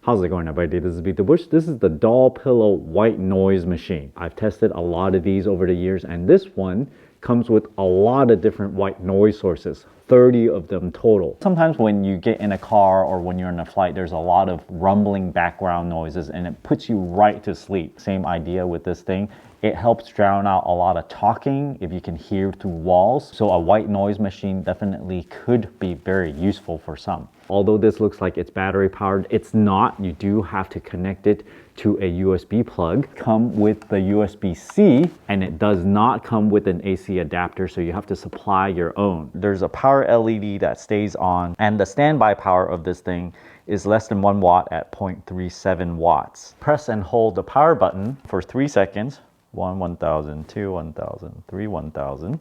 How's it going, everybody? This is Beat the Bush. This is the DolPillow white noise machine. I've tested a lot of these over the years, and this one comes with a lot of different white noise sources, 30 of them total. Sometimes when you get in a car or when you're in a flight, there's a lot of rumbling background noises and it puts you right to sleep. Same idea with this thing. It helps drown out a lot of talking if you can hear through walls. So a white noise machine definitely could be very useful for some. Although this looks like it's battery powered, it's not. You do have to connect it to a USB plug. Come with the USB-C, and it does not come with an AC adapter, so you have to supply your own. There's a power LED that stays on, and the standby power of this thing is less than 1 watt at 0.37 watts. Press and hold the power button for 3 seconds. 1, 1000, 2, 1000, 3, 1000.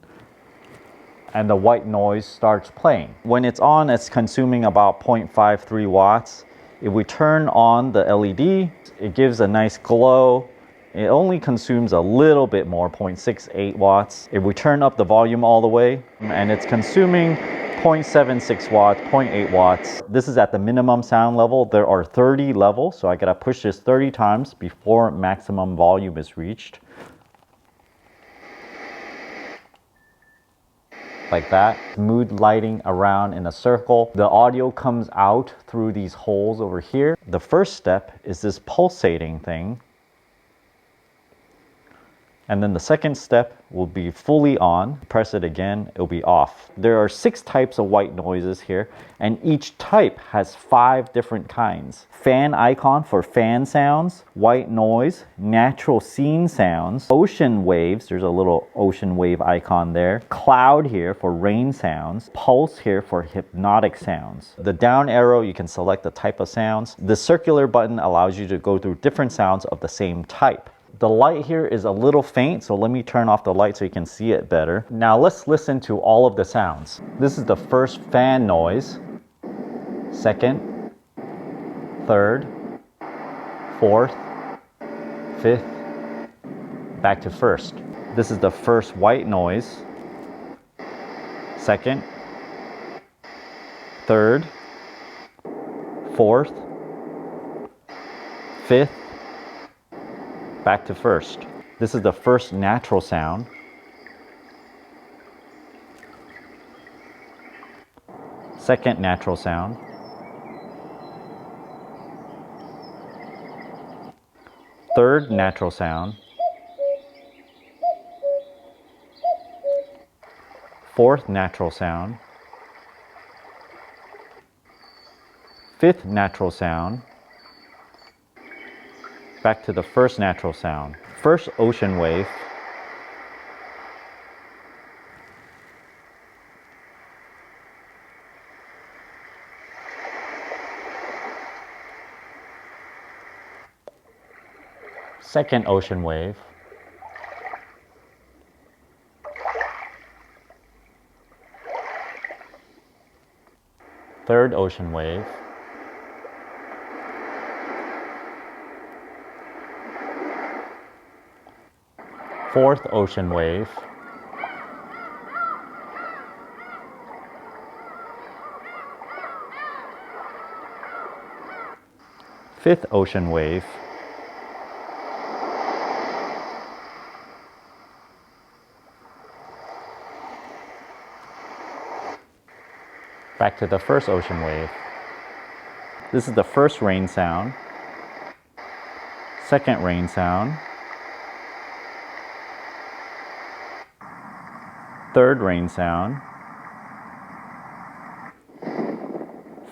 And the white noise starts playing. When it's on, it's consuming about 0.53 watts. If we turn on the LED, it gives a nice glow. It only consumes a little bit more, 0.68 watts. If we turn up the volume all the way, and it's consuming 0.76 watts, 0.8 watts. This is at the minimum sound level. There are 30 levels, so I gotta push this 30 times before maximum volume is reached. Like that. Smooth lighting around in a circle. The audio comes out through these holes over here. The first step is this pulsating thing. And then the second step will be fully on. Press it again, it'll be off. There are 6 types of white noises here, and each type has 5 different kinds. Fan icon for fan sounds, white noise, natural scene sounds, ocean waves, there's a little ocean wave icon there, cloud here for rain sounds, pulse here for hypnotic sounds. The down arrow, you can select the type of sounds. The circular button allows you to go through different sounds of the same type. The light here is a little faint, so let me turn off the light so you can see it better. Now let's listen to all of the sounds. This is the first fan noise, second, third, fourth, fifth, back to first. This is the first white noise, second, third, fourth, fifth, back to first. This is the first natural sound. Second natural sound. Third natural sound. Fourth natural sound. Fifth natural sound. Back to the first natural sound. First ocean wave. Second ocean wave. Third ocean wave. Fourth ocean wave. Fifth ocean wave. Back to the first ocean wave. This is the first rain sound. Second rain sound. Third rain sound.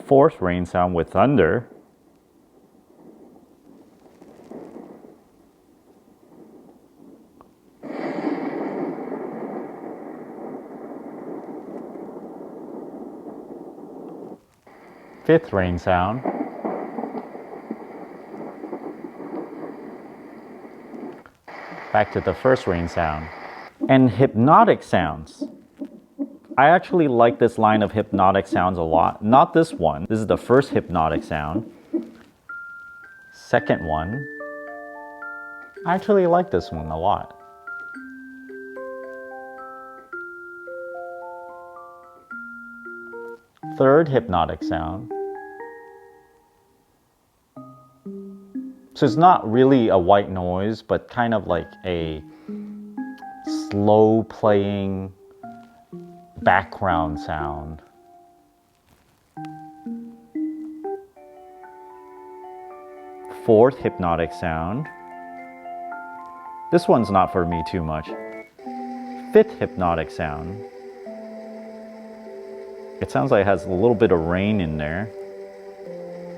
Fourth rain sound with thunder. Fifth rain sound. Back to the first rain sound. And hypnotic sounds. I actually like this line of hypnotic sounds a lot. Not this one. This is the first hypnotic sound. Second one. I actually like this one a lot. Third hypnotic sound. So it's not really a white noise, but kind of like a slow playing background sound. Fourth hypnotic sound. This one's not for me too much. Fifth hypnotic sound. It sounds like it has a little bit of rain in there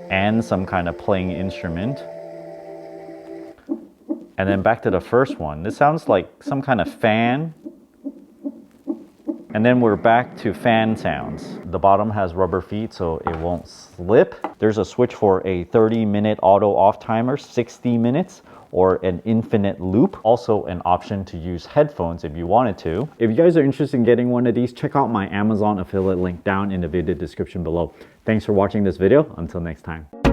and some kind of playing instrument. And then back to the first one. This sounds like some kind of fan. And then we're back to fan sounds. The bottom has rubber feet so it won't slip. There's a switch for a 30-minute auto off timer, 60 minutes, or an infinite loop. Also an option to use headphones if you wanted to. If you guys are interested in getting one of these, check out my Amazon affiliate link down in the video description below. Thanks for watching this video. Until next time.